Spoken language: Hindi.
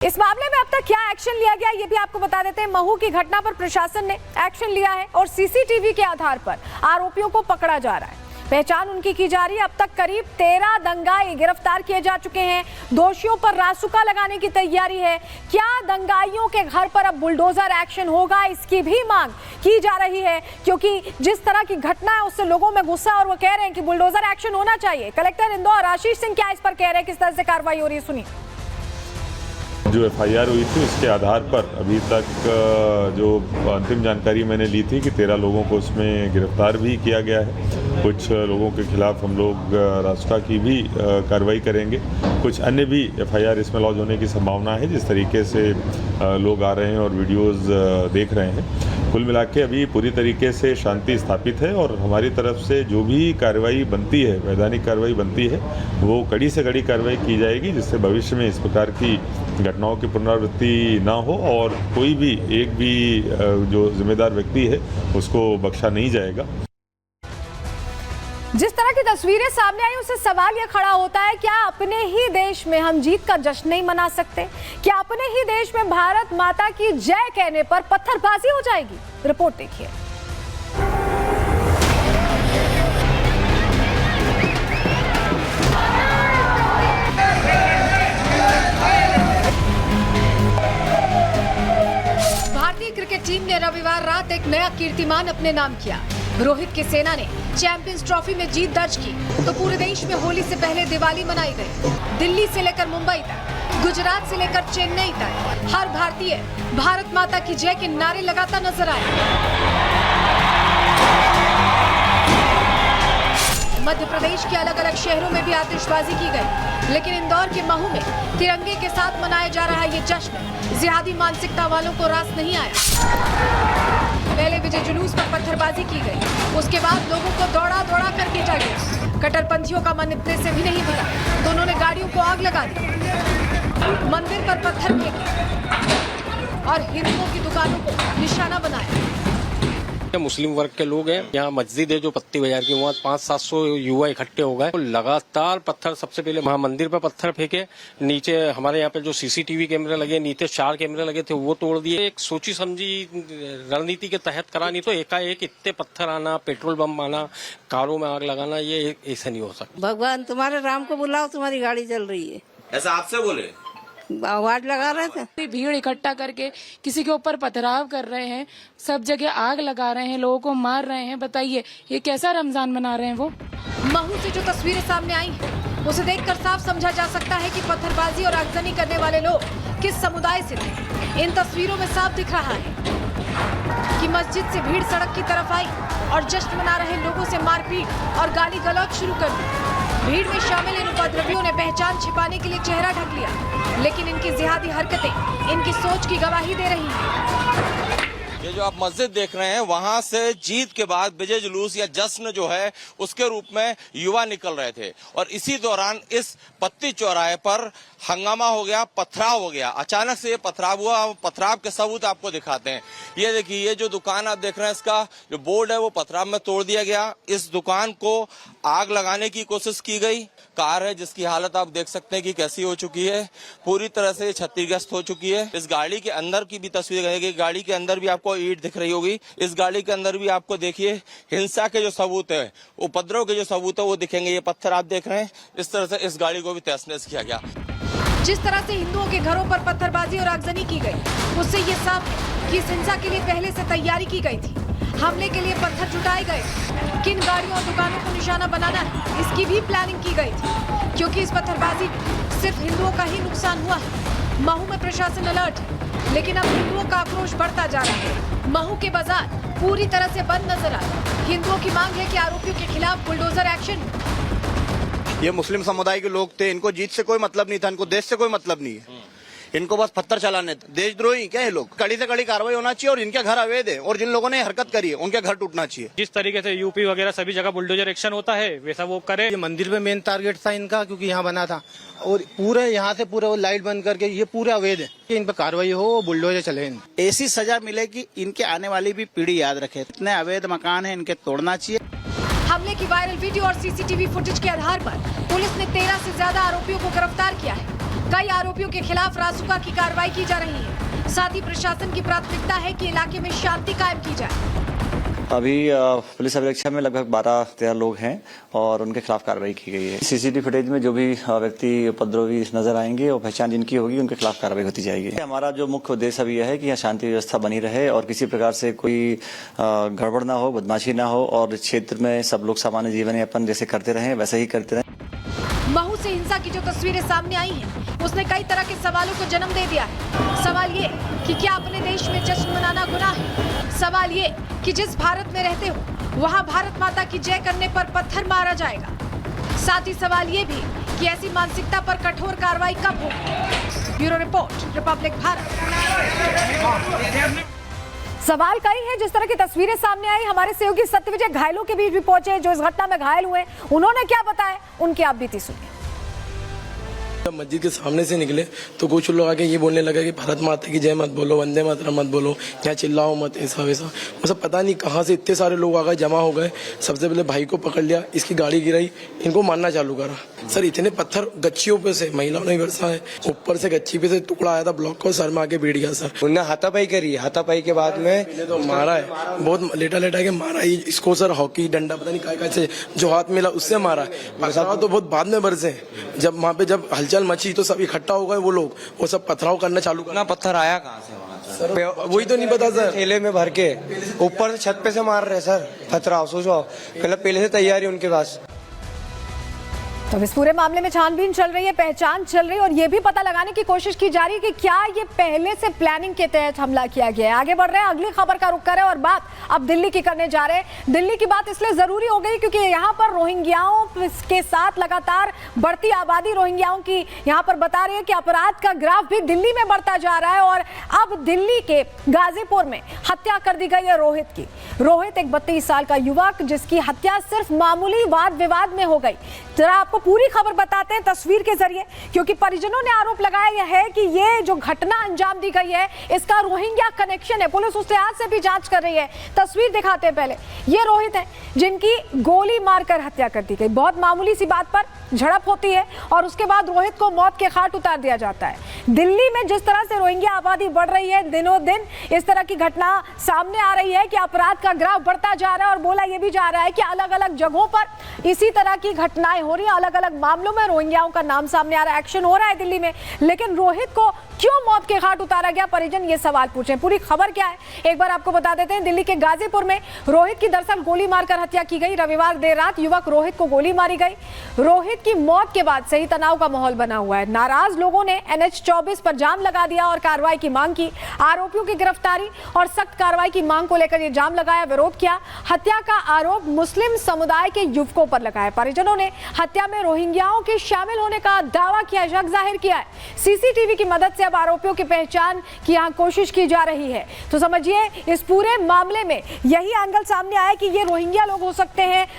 इस मामले में अब तक क्या एक्शन लिया गया ये भी आपको बता देते हैं। महू की घटना पर प्रशासन ने एक्शन लिया है और सीसीटीवी के आधार पर आरोपियों को पकड़ा जा रहा है। पहचान उनकी की जा रही है। अब तक करीब 13 दंगाई गिरफ्तार किए जा चुके हैं। दोषियों पर रासुका लगाने की तैयारी है। क्या दंगाइयों के घर पर अब बुलडोजर एक्शन होगा, इसकी भी मांग की जा रही है, क्योंकि जिस तरह की घटना है उससे लोगों में गुस्सा और वो कह रहे हैं कि बुलडोजर एक्शन होना चाहिए। कलेक्टर इंदौर आशीष सिंह क्या इस पर कह रहे हैं, किस तरह से कार्रवाई हो रही है, सुनिए। जो एफआईआर हुई थी उसके आधार पर अभी तक जो अंतिम जानकारी मैंने ली थी कि 13 लोगों को उसमें गिरफ्तार भी किया गया है। कुछ लोगों के खिलाफ हम लोग रासुका की भी कार्रवाई करेंगे। कुछ अन्य भी एफआईआर इसमें लॉन्च होने की संभावना है, जिस तरीके से लोग आ रहे हैं और वीडियोस देख रहे हैं। कुल मिला के अभी पूरी तरीके से शांति स्थापित है और हमारी तरफ से जो भी कार्रवाई बनती है, वैधानिक कार्रवाई बनती है, वो कड़ी से कड़ी कार्रवाई की जाएगी, जिससे भविष्य में इस प्रकार की घटनाओं की पुनरावृत्ति ना हो और कोई भी एक भी जो जिम्मेदार व्यक्ति है उसको बख्शा नहीं जाएगा। जिस तरह की तस्वीरें सामने आई उससे सवाल यह खड़ा होता है, क्या अपने ही देश में हम जीत का जश्न नहीं मना सकते? क्या अपने ही देश में भारत माता की जय कहने पर पत्थरबाजी हो जाएगी? रिपोर्ट देखिए। भारतीय क्रिकेट टीम ने रविवार रात एक नया कीर्तिमान अपने नाम किया। रोहित की सेना ने चैंपियंस ट्रॉफी में जीत दर्ज की तो पूरे देश में होली से पहले दिवाली मनाई गई। दिल्ली से लेकर मुंबई तक, गुजरात से लेकर चेन्नई तक हर भारतीय भारत माता की जय के नारे लगाता नजर आया। मध्य प्रदेश के अलग अलग शहरों में भी आतिशबाजी की गई, लेकिन इंदौर के महू में तिरंगे के साथ मनाया जा रहा ये जश्न जिहादी मानसिकता वालों को रास नहीं आया। पहले विजय जुलूस पर पत्थरबाजी की गई, उसके बाद लोगों को दौड़ा दौड़ा कर पीटा गया। कट्टरपंथियों का मन इतने से भी नहीं भरा तो उन्होंने गाड़ियों को आग लगा दी, मंदिर पर पत्थर फेंके और हिंदुओं की दुकानों को निशाना बनाया। मुस्लिम वर्ग के लोग हैं, यहाँ मस्जिद है जो पत्ती बाजार की, वहाँ 500-700 युवा इकट्ठे हो गए। लगातार पत्थर, सबसे पहले वहाँ मंदिर पर पत्थर फेंके, नीचे हमारे यहाँ पे जो सीसीटीवी कैमरे लगे, नीचे 4 कैमरे लगे थे वो तोड़ दिए। एक सोची समझी रणनीति के तहत करा, नहीं तो एकाएक इतने पत्थर आना, पेट्रोल बम आना, कारों में आग लगाना, ये ऐसा नहीं हो सकता। भगवान तुम्हारे राम को बुलाओ, तुम्हारी गाड़ी चल रही है, ऐसा आपसे बोले? आवाज लगा रहे थे। भीड़ इकट्ठा करके किसी के ऊपर पथराव कर रहे हैं, सब जगह आग लगा रहे हैं, लोगों को मार रहे हैं। बताइए ये कैसा रमजान मना रहे हैं वो? महू से जो तस्वीरें सामने आई हैं, उसे देखकर साफ समझा जा सकता है कि पत्थरबाजी और आगजनी करने वाले लोग किस समुदाय से थे। इन तस्वीरों में साफ दिख रहा है कि मस्जिद से भीड़ सड़क की तरफ आई और जश्न मना रहे लोगों से मारपीट और गाली गलौज शुरू कर दी। भीड़ में शामिल इन उपद्रवियों ने पहचान छिपाने के लिए चेहरा ढक लिया, लेकिन इनकी जिहादी हरकतें इनकी सोच की गवाही दे रही हैं। ये जो आप मस्जिद देख रहे हैं, वहां से जीत के बाद विजय जुलूस या जश्न जो है उसके रूप में युवा निकल रहे थे और इसी दौरान इस पत्ती चौराहे पर हंगामा हो गया, पथराव हो गया। अचानक से ये पथराव हुआ। पथराव के सबूत आपको दिखाते हैं। ये देखिए, ये जो दुकान आप देख रहे हैं, इसका जो बोर्ड है वो पथराव में तोड़ दिया गया। इस दुकान को आग लगाने की कोशिश की गई। कार है जिसकी हालत आप देख सकते हैं कि कैसी हो चुकी है, पूरी तरह से क्षतिग्रस्त हो चुकी है। इस गाड़ी के अंदर की भी तस्वीर रहेगी। गाड़ी के अंदर भी आपको ईंट दिख रही होगी। इस गाड़ी के अंदर भी आपको देखिए हिंसा के जो सबूत है, उपद्रव के जो सबूत है वो दिखेंगे। ये पत्थर आप देख रहे हैं, इस तरह से इस गाड़ी को भी तहस-नहस किया गया। जिस तरह से हिंदुओं के घरों पर पत्थरबाजी और आगजनी की गई, उससे ये साफ है कि इस हिंसा के लिए पहले से तैयारी की गई थी। हमले के लिए पत्थर जुटाए गए, किन गाड़ियों और दुकानों को निशाना बनाना है इसकी भी प्लानिंग की गई थी, क्योंकि इस पत्थरबाजी में सिर्फ हिंदुओं का ही नुकसान हुआ है। महू में प्रशासन अलर्ट है, लेकिन अब हिंदुओं का आक्रोश बढ़ता जा रहा है। महू के बाजार पूरी तरह से बंद नजर आ रहे हैं। हिंदुओं की मांग है कि आरोपियों के खिलाफ बुलडोजर एक्शन। ये मुस्लिम समुदाय के लोग थे, इनको जीत से कोई मतलब नहीं था, इनको देश से कोई मतलब नहीं है, इनको बस पत्थर चलाने थे। देशद्रोही क्या है लोग? कड़ी से कड़ी कार्रवाई होना चाहिए और इनके घर अवैध है और जिन लोगों ने हरकत करी है उनके घर टूटना चाहिए। जिस तरीके से यूपी वगैरह सभी जगह बुलडोजर एक्शन होता है वैसा वो करे। ये मंदिर पे मेन टारगेट था इनका, क्योंकि यहाँ बना था और पूरे यहाँ से पूरे लाइट बंद करके ये पूरे अवैध है कि इन पे कार्रवाई हो, बुलडोजर चले। ऐसी सजा मिले कि इनके आने वाली भी पीढ़ी याद रखे। इतने अवैध मकान है, इनके तोड़ना चाहिए। हमले की वायरल वीडियो और सीसीटीवी फुटेज के आधार पर पुलिस ने 13 से ज्यादा आरोपियों को गिरफ्तार किया है। कई आरोपियों के खिलाफ रासुका की कार्रवाई की जा रही है। साथ ही प्रशासन की प्राथमिकता है कि इलाके में शांति कायम की जाए। अभी पुलिस अभिरक्षा में लगभग 12-13 लोग हैं और उनके खिलाफ कार्रवाई की गई है। सीसीटीवी फुटेज में जो भी व्यक्ति उपद्रवी नजर आएंगे और पहचान जिनकी होगी उनके खिलाफ कार्रवाई होती जाएगी। हमारा जो मुख्य उद्देश्य अभी यह है कि यहाँ शांति व्यवस्था बनी रहे और किसी प्रकार से कोई गड़बड़ ना हो, बदमाशी ना हो और क्षेत्र में सब लोग सामान्य जीवन यापन जैसे करते रहे वैसे ही करते रहे। महू से हिंसा की जो तस्वीरें सामने आई हैं, उसने कई तरह के सवालों को जन्म दे दिया है। सवाल ये कि क्या अपने देश में जश्न मनाना गुनाह है? सवाल ये कि जिस भारत में रहते हो वहाँ भारत माता की जय करने पर पत्थर मारा जाएगा। साथ ही सवाल ये भी कि ऐसी मानसिकता पर कठोर कार्रवाई कब होगी। Bureau report, Republic Bharat. सवाल कई है। जिस तरह की तस्वीरें सामने आई, हमारे सहयोगी सत्यविजय घायलों के बीच भी पहुंचे जो इस घटना में घायल हुए। उन्होंने क्या बताया, उनकी आप बीती सुनिए। जब मस्जिद के सामने से निकले तो कुछ लोग आके ये बोलने लगे कि भारत माता की जय मत बोलो, वंदे मातरम मत बोलो, यहाँ चिल्लाओ मत, ऐसा वैसा। मतलब पता नहीं कहाँ से इतने सारे लोग आ गए, जमा हो गए। सबसे पहले भाई को पकड़ लिया, इसकी गाड़ी गिराई, इनको मारना चालू करा। सर इतने पत्थर गच्चियों पे से, महिलाओं ने बरसा है, ऊपर से गच्ची पे से टुकड़ा आया था, ब्लॉक को सर में आके बैठ गया। सर उन्हें हाथापाई करी, हाथापाई के बाद में तो मारा है, बहुत लेटा लेटा के मारा है इसको। सर हॉकी डंडा पता नहीं काय से जो हाथ मिला उससे मारा है। पथराव तो बहुत बाद में बरसे, जब वहाँ पे जब हलचल मची तो सब इकट्ठा हो गए वो लोग, वो सब पथराव करना चालू करना। पत्थर आया कहाँ से वहाँ सर वही तो नहीं पता सर। थैले में भर के ऊपर से छत पे से मार रहे सर पथराव। सोचो पहले से तैयारी उनके पास। तो इस पूरे मामले में छानबीन चल रही है, पहचान चल रही है और ये भी पता लगाने की कोशिश की जा रही है कि क्या ये पहले से प्लानिंग के तहत हमला किया गया है। आगे बढ़ रहे हैं, अगली खबर का रुख कर रहे हैं और बात अब दिल्ली की करने जा रहे हैं। दिल्ली की बात इसलिए जरूरी हो गई क्योंकि यहाँ पर रोहिंग्याओं के साथ लगातार बढ़ती आबादी रोहिंग्याओं की यहाँ पर बता रही है कि अपराध का ग्राफ भी दिल्ली में बढ़ता जा रहा है। और अब दिल्ली के गाजीपुर में हत्या कर दी गई है रोहित की। रोहित एक 32 साल का युवक जिसकी हत्या सिर्फ मामूली वाद विवाद में हो गई। जरा आपको पूरी खबर बताते हैं तस्वीर के जरिए, क्योंकि परिजनों ने आरोप लगाया है कि ये जो घटना अंजाम दी गई है इसका रोहिंग्या कनेक्शन है। पुलिस उस लिहाज से भी जांच कर रही है। तस्वीर दिखाते हैं पहले। ये रोहित है जिनकी गोली मारकर हत्या कर दी गई। बहुत मामूली सी बात पर झड़प होती है और उसके बाद रोहित को मौत के घाट उतार दिया जाता है। दिल्ली में जिस तरह से रोहिंग्या आबादी बढ़ रही है, दिनों दिन इस तरह की घटना सामने आ रही है कि अपराध का ग्राफ बढ़ता जा रहा है और बोला यह भी जा रहा है कि अलग अलग जगहों पर इसी तरह की घटनाएं हो रही हैं। अलग अलग मामलों में रोहिंग्याओं का नाम सामने आ रहा है, एक्शन हो रहा है दिल्ली में। लेकिन रोहित को क्यों मौत के घाट उतारा गया, परिजन ये सवाल पूछे। पूरी खबर क्या है एक बार आपको बता देते हैं। दिल्ली के गाजीपुर में रोहित की दरअसल गोली मारकर हत्या की गई। रविवार देर रात युवक रोहित को गोली मारी गई। रोहित की मौत के बाद सही तनाव का माहौल बना हुआ है। नाराज लोगों ने NH-24 पर जाम लगा दिया और कार्रवाई की मांग की। आरोपियों की गिरफ्तारी और सख्त कार्रवाई की मांग को लेकर यह जाम लगाया, विरोध किया। हत्या का आरोप मुस्लिम समुदाय के युवकों पर लगाया। परिजनों ने हत्या में रोहिंग्याओं के शामिल होने का दावा किया, शक जाहिर किया है। सीसीटीवी की मदद से अब आरोपियों की पहचान की यहां कोशिश की जा रही है। तो समझिए इस पूरे मामले में यही एंगल सामने आया कि ये रोहिंग्या लोग हो सकते हैं।